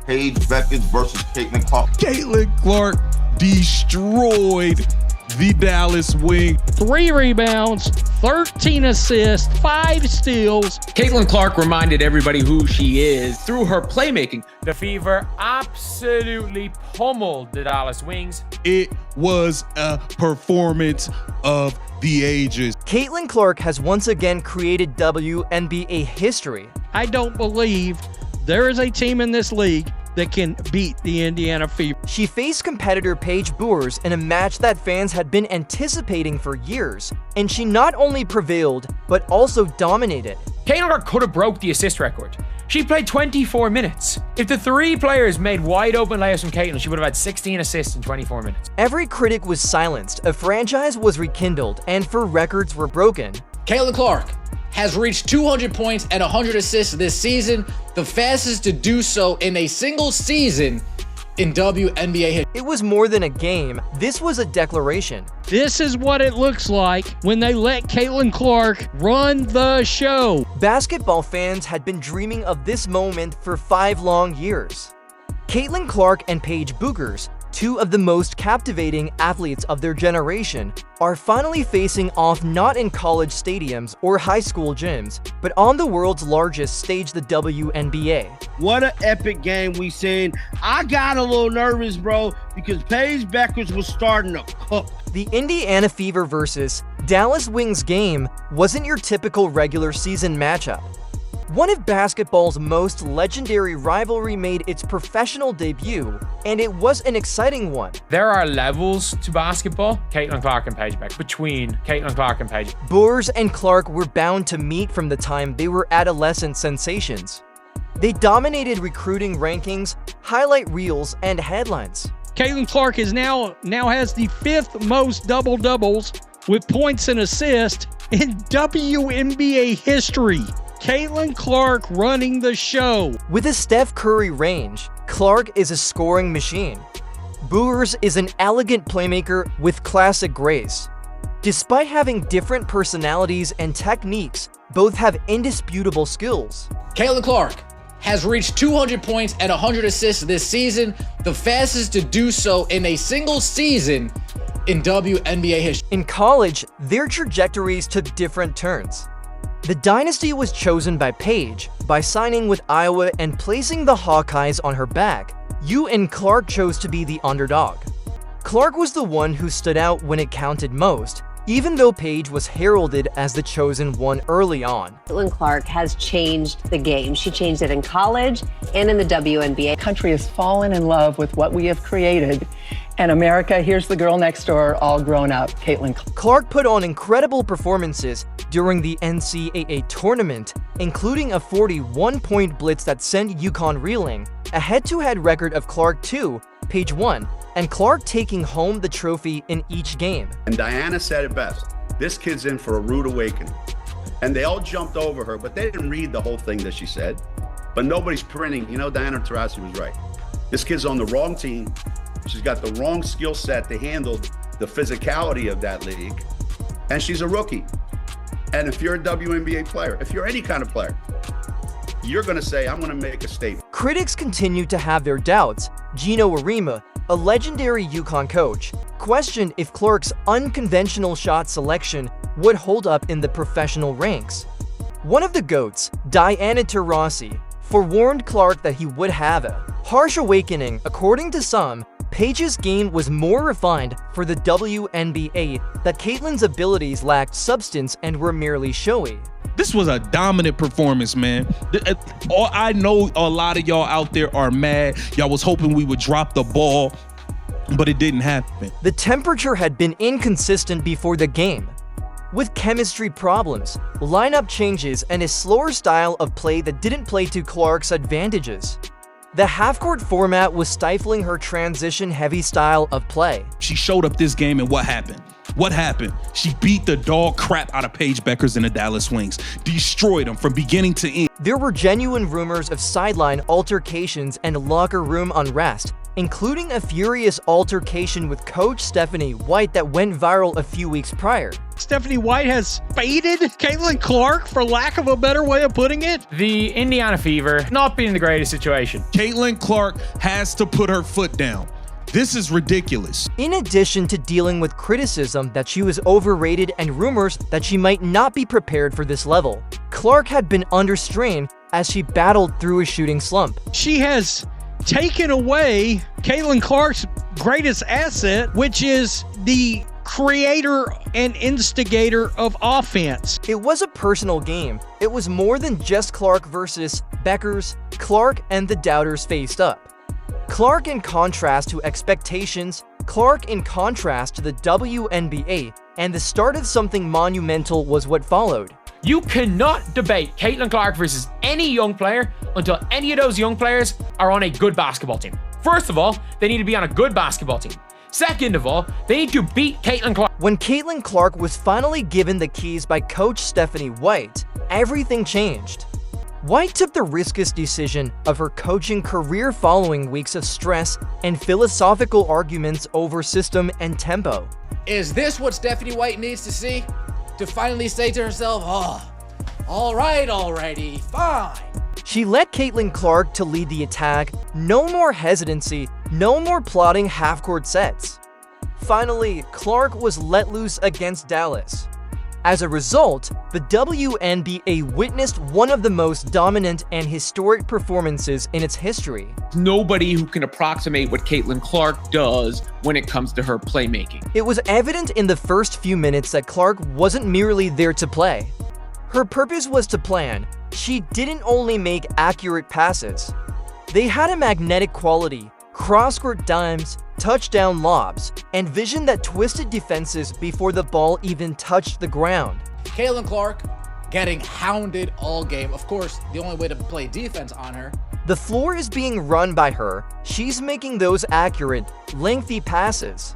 Paige Bueckers versus Caitlin Clark. Caitlin Clark destroyed the Dallas Wings. 3 rebounds, 13 assists, 5 steals. Caitlin Clark reminded everybody who she is through her playmaking. The Fever absolutely pummeled the Dallas Wings. It was a performance of the ages. Caitlin Clark has once again created WNBA history. I don't believe there is a team in this league that can beat the Indiana Fever. She faced competitor Paige Bueckers in a match that fans had been anticipating for years, and she not only prevailed, but also dominated. Caitlin Clark could have broke the assist record. She played 24 minutes. If the 3 players made wide open layups from Caitlin, she would have had 16 assists in 24 minutes. Every critic was silenced, a franchise was rekindled, and 4 records were broken. Caitlin Clark has reached 200 points and 100 assists this season, the fastest to do so in a single season in WNBA history. It was more than a game. This was a declaration. This is what it looks like when they let Caitlin Clark run the show. Basketball fans had been dreaming of this moment for 5 long years. Caitlin Clark and Paige Bueckers, 2 of the most captivating athletes of their generation, are finally facing off not in college stadiums or high school gyms, but on the world's largest stage, the WNBA. What an epic game we seen. I got a little nervous, bro, because Paige Bueckers was starting to cook. The Indiana Fever versus Dallas Wings game wasn't your typical regular season matchup. One of basketball's most legendary rivalry made its professional debut, and it was an exciting one. There are levels to basketball. Caitlin Clark and Paige Bueckers. Between Caitlin Clark and Paige. Bueckers and Clark were bound to meet from the time they were adolescent sensations. They dominated recruiting rankings, highlight reels, and headlines. Caitlin Clark is now has the 5th most double-doubles with points and assists in WNBA history. Caitlin Clark running the show. With a Steph Curry range, Clark is a scoring machine. Bueckers is an elegant playmaker with classic grace. Despite having different personalities and techniques, both have indisputable skills. Caitlin Clark has reached 200 points and 100 assists this season, the fastest to do so in a single season in WNBA history. In college, their trajectories took different turns. The dynasty was chosen by Paige by signing with Iowa and placing the Hawkeyes on her back. And Clark chose to be the underdog. Clark was the one who stood out when it counted most, even though Paige was heralded as the chosen one early on. Caitlin Clark has changed the game. She changed it in college and in the WNBA. The country has fallen in love with what we have created. And America, here's the girl next door, all grown up, Caitlin Clark. Clark put on incredible performances during the NCAA tournament, including a 41-point blitz that sent UConn reeling, a head-to-head record of Clark 2, Paige 1, and Clark taking home the trophy in each game. And Diana said it best, this kid's in for a rude awakening. And they all jumped over her, but they didn't read the whole thing that she said. But nobody's printing, Diana Taurasi was right. This kid's on the wrong team. She's got the wrong skill set to handle the physicality of that league. And she's a rookie. And if you're a WNBA player, if you're any kind of player, you're going to say, I'm going to make a statement. Critics continue to have their doubts. Gino Arima, a legendary UConn coach, questioned if Clark's unconventional shot selection would hold up in the professional ranks. One of the GOATs, Diana Taurasi, forewarned Clark that he would have a harsh awakening. According to some, Paige's game was more refined for the WNBA, that Caitlin's abilities lacked substance and were merely showy. This was a dominant performance, man. I know a lot of y'all out there are mad. Y'all was hoping we would drop the ball, but it didn't happen. The temperature had been inconsistent before the game, with chemistry problems, lineup changes, and a slower style of play that didn't play to Clark's advantages. The half-court format was stifling her transition-heavy style of play. She showed up this game, and what happened? What happened? She beat the dog crap out of Paige Bueckers and the Dallas Wings, destroyed them from beginning to end. There were genuine rumors of sideline altercations and locker room unrest, including a furious altercation with Coach Stephanie White that went viral a few weeks prior. Stephanie White has faded Caitlin Clark, for lack of a better way of putting it. The Indiana Fever not being the greatest situation. Caitlin Clark has to put her foot down. This is ridiculous. In addition to dealing with criticism that she was overrated and rumors that she might not be prepared for this level, Clark had been under strain as she battled through a shooting slump. She has taken away Caitlin Clark's greatest asset, which is the creator and instigator of offense. It was a personal game. It was more than just Clark versus Bueckers. Clark and the doubters faced up. Clark in contrast to expectations, Clark in contrast to the WNBA, and the start of something monumental was what followed. You cannot debate Caitlin Clark versus any young player until any of those young players are on a good basketball team. First of all, they need to be on a good basketball team. Second of all, they need to beat Caitlin Clark. When Caitlin Clark was finally given the keys by Coach Stephanie White, everything changed. White took the riskiest decision of her coaching career following weeks of stress and philosophical arguments over system and tempo. Is this what Stephanie White needs to see? To finally say to herself, oh, all right, alrighty, fine. She let Caitlin Clark to lead the attack, no more hesitancy, no more plotting half-court sets. Finally, Clark was let loose against Dallas. As a result, the WNBA witnessed one of the most dominant and historic performances in its history. Nobody who can approximate what Caitlin Clark does when it comes to her playmaking. It was evident in the first few minutes that Clark wasn't merely there to play. Her purpose was to plan. She didn't only make accurate passes. They had a magnetic quality, cross-court dimes, touchdown lobs, and vision that twisted defenses before the ball even touched the ground. Caitlin Clark getting hounded all game. Of course, the only way to play defense on her. The floor is being run by her. She's making those accurate, lengthy passes.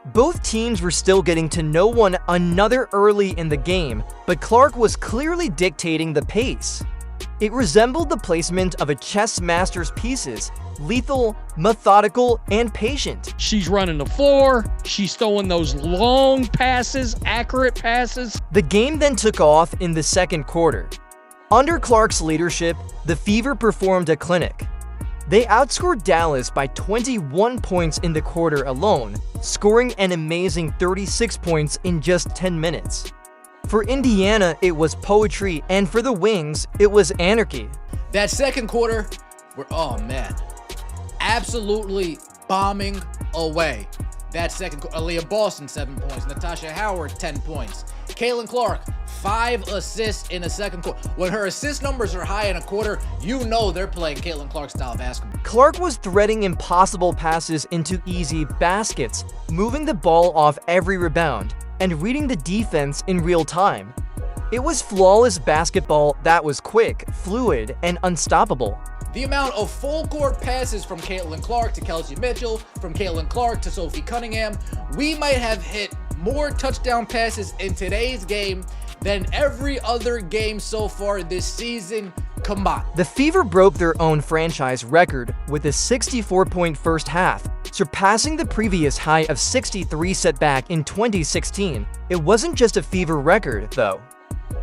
Both teams were still getting to know one another early in the game, but Clark was clearly dictating the pace. It resembled the placement of a chess master's pieces, lethal, methodical, and patient. She's running the floor. She's throwing those long passes, accurate passes. The game then took off in the second quarter. Under Clark's leadership, the Fever performed a clinic. They outscored Dallas by 21 points in the quarter alone, scoring an amazing 36 points in just 10 minutes. For Indiana, it was poetry, and for the Wings, it was anarchy. That second quarter, oh man, absolutely bombing away. That second quarter, Aaliyah Boston, 7 points. Natasha Howard, 10 points. Caitlin Clark, 5 assists in the second quarter. When her assist numbers are high in a quarter, you know they're playing Caitlin Clark style basketball. Clark was threading impossible passes into easy baskets, moving the ball off every rebound, and reading the defense in real time. It was flawless basketball that was quick, fluid, and unstoppable. The amount of full court passes from Caitlin Clark to Kelsey Mitchell, from Caitlin Clark to Sophie Cunningham, we might have hit more touchdown passes in today's game than every other game so far this season combined. The Fever broke their own franchise record with a 64-point first half, surpassing the previous high of 63 set back in 2016. It wasn't just a Fever record, though.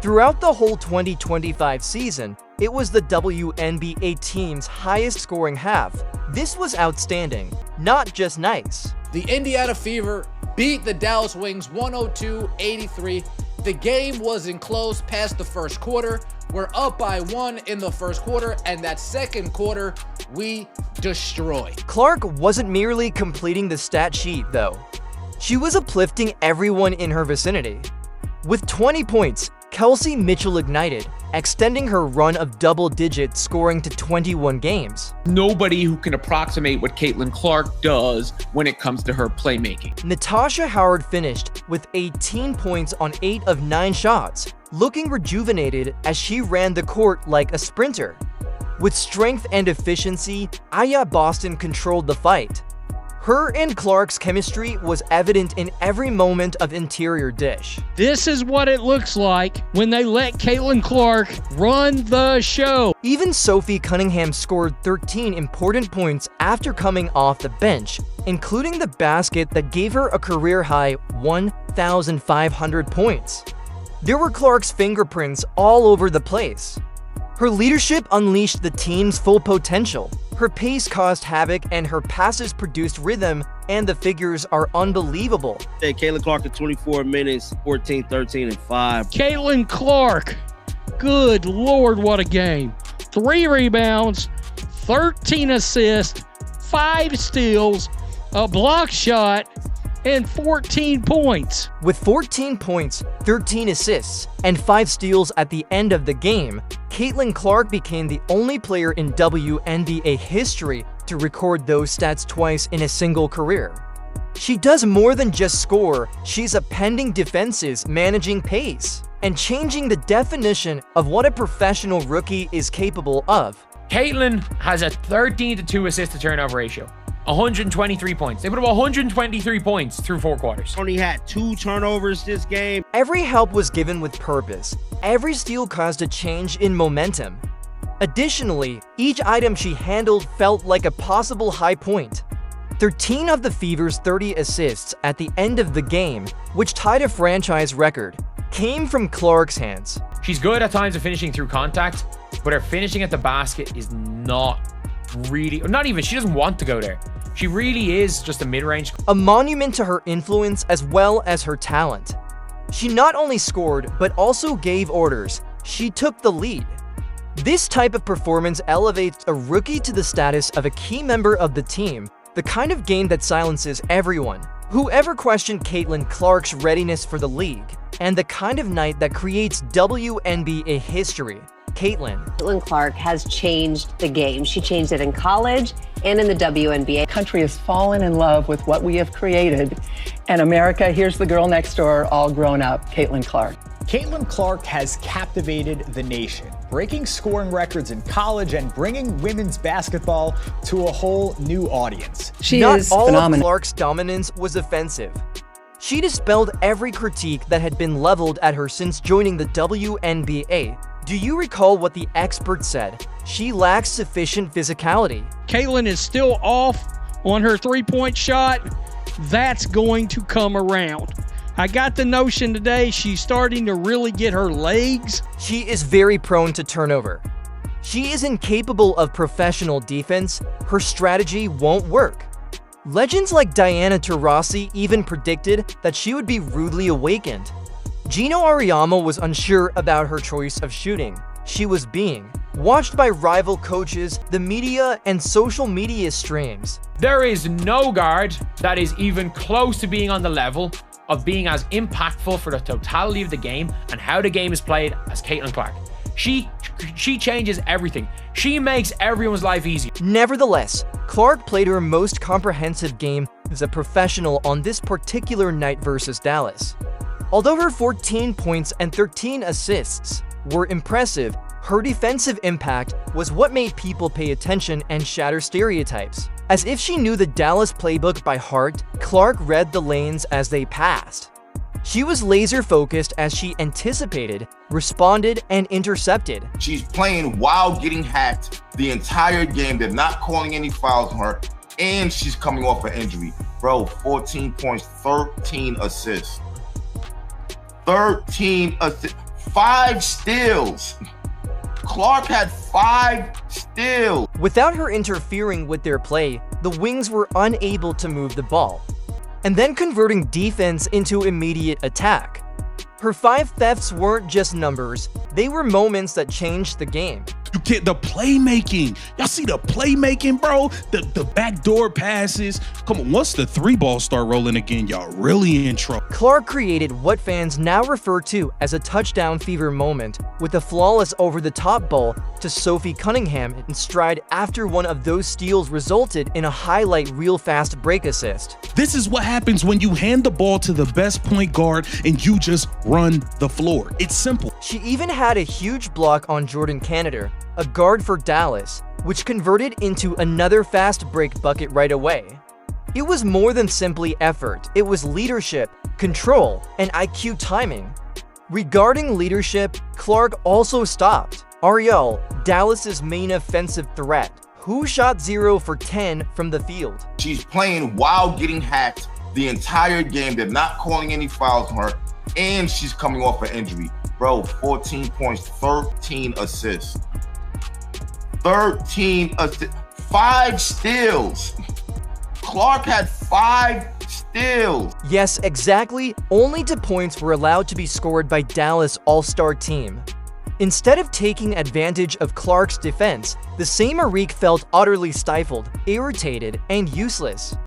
Throughout the whole 2025 season, it was the WNBA team's highest scoring half. This was outstanding, not just nice. The Indiana Fever beat the Dallas Wings 102-83. The game wasn't close past the first quarter. We're up by 1 in the first quarter, and that second quarter, we destroy. Clark wasn't merely completing the stat sheet, though. She was uplifting everyone in her vicinity. With 20 points, Kelsey Mitchell ignited, extending her run of double-digit scoring to 21 games. Nobody who can approximate what Caitlin Clark does when it comes to her playmaking. Natasha Howard finished with 18 points on 8 of 9 shots, looking rejuvenated as she ran the court like a sprinter. With strength and efficiency, Aaliyah Boston controlled the fight. Her and Clark's chemistry was evident in every moment of interior dish. This is what it looks like when they let Caitlin Clark run the show. Even Sophie Cunningham scored 13 important points after coming off the bench, including the basket that gave her a career-high 1,500 points. There were Clark's fingerprints all over the place. Her leadership unleashed the team's full potential. Her pace caused havoc and her passes produced rhythm, and the figures are unbelievable. Hey, Caitlin Clark at 24 minutes, 14, 13, and 5. Caitlin Clark, good Lord, what a game. 3 rebounds, 13 assists, 5 steals, a block shot, and 14 points. With 14 points, 13 assists, and 5 steals at the end of the game, Caitlin Clark became the only player in WNBA history to record those stats twice in a single career. She does more than just score, she's appending defenses, managing pace, and changing the definition of what a professional rookie is capable of. Caitlin has a 13-to-2 assist-to-turnover ratio. 123 points. They put up 123 points through 4 quarters. Only had 2 turnovers this game. Every help was given with purpose. Every steal caused a change in momentum. Additionally, each item she handled felt like a possible high point. 13 of the Fever's 30 assists at the end of the game, which tied a franchise record, came from Clark's hands. She's good at times of finishing through contact, but her finishing at the basket is not even, she doesn't want to go there. She really is just a mid-range. A monument to her influence as well as her talent. She not only scored, but also gave orders. She took the lead. This type of performance elevates a rookie to the status of a key member of the team, the kind of game that silences everyone. Whoever questioned Caitlin Clark's readiness for the league, and the kind of night that creates WNBA history. Caitlin Clark has changed the game. She changed it in college and in the WNBA. The country has fallen in love with what we have created. And America, here's the girl next door, all grown up, Caitlin Clark. Caitlin Clark has captivated the nation, breaking scoring records in college and bringing women's basketball to a whole new audience. Not all of Clark's dominance was offensive. She dispelled every critique that had been leveled at her since joining the WNBA. Do you recall what the experts said? She lacks sufficient physicality. Caitlin is still off on her 3-point shot. That's going to come around. I got the notion today she's starting to really get her legs. She is very prone to turnover. She is incapable of professional defense. Her strategy won't work. Legends like Diana Taurasi even predicted that she would be rudely awakened. Gino Auriemma was unsure about her choice of shooting. She was being watched by rival coaches, the media, and social media streams. There is no guard that is even close to being on the level of being as impactful for the totality of the game and how the game is played as Caitlin Clark. She changes everything. She makes everyone's life easier. Nevertheless, Clark played her most comprehensive game as a professional on this particular night versus Dallas. Although her 14 points and 13 assists were impressive, her defensive impact was what made people pay attention and shatter stereotypes. As if she knew the Dallas playbook by heart, Clark read the lanes as they passed. She was laser-focused as she anticipated, responded, and intercepted. She's playing while getting hacked the entire game. They're not calling any fouls on her, and she's coming off an injury. Bro, 14 points, 13 assists. 13 assists, 5 steals. Clark had 5 steals. Without her interfering with their play, the Wings were unable to move the ball, and then converting defense into immediate attack. Her 5 thefts weren't just numbers, they were moments that changed the game. You get the playmaking. Y'all see the playmaking, bro? The backdoor passes. Come on, once the 3-ball start rolling again, y'all really in trouble. Clark created what fans now refer to as a touchdown fever moment with a flawless over-the-top ball to Sophie Cunningham in stride after one of those steals resulted in a highlight reel fast break assist. This is what happens when you hand the ball to the best point guard and you just run the floor. It's simple. She even had a huge block on Jordan Canada, a guard for Dallas, which converted into another fast break bucket right away. It was more than simply effort. It was leadership, control, and IQ timing. Regarding leadership, Clark also stopped Ariel, Dallas's main offensive threat, who shot 0 for 10 from the field. She's playing while getting hacked the entire game. They're not calling any fouls on her, and she's coming off an injury. Bro, 14 points, 13 assists. 13 assists, 5 steals. Clark had 5 steals. Yes, exactly. Only 2 points were allowed to be scored by Dallas All-Star team. Instead of taking advantage of Clark's defense, the same Arik felt utterly stifled, irritated, and useless.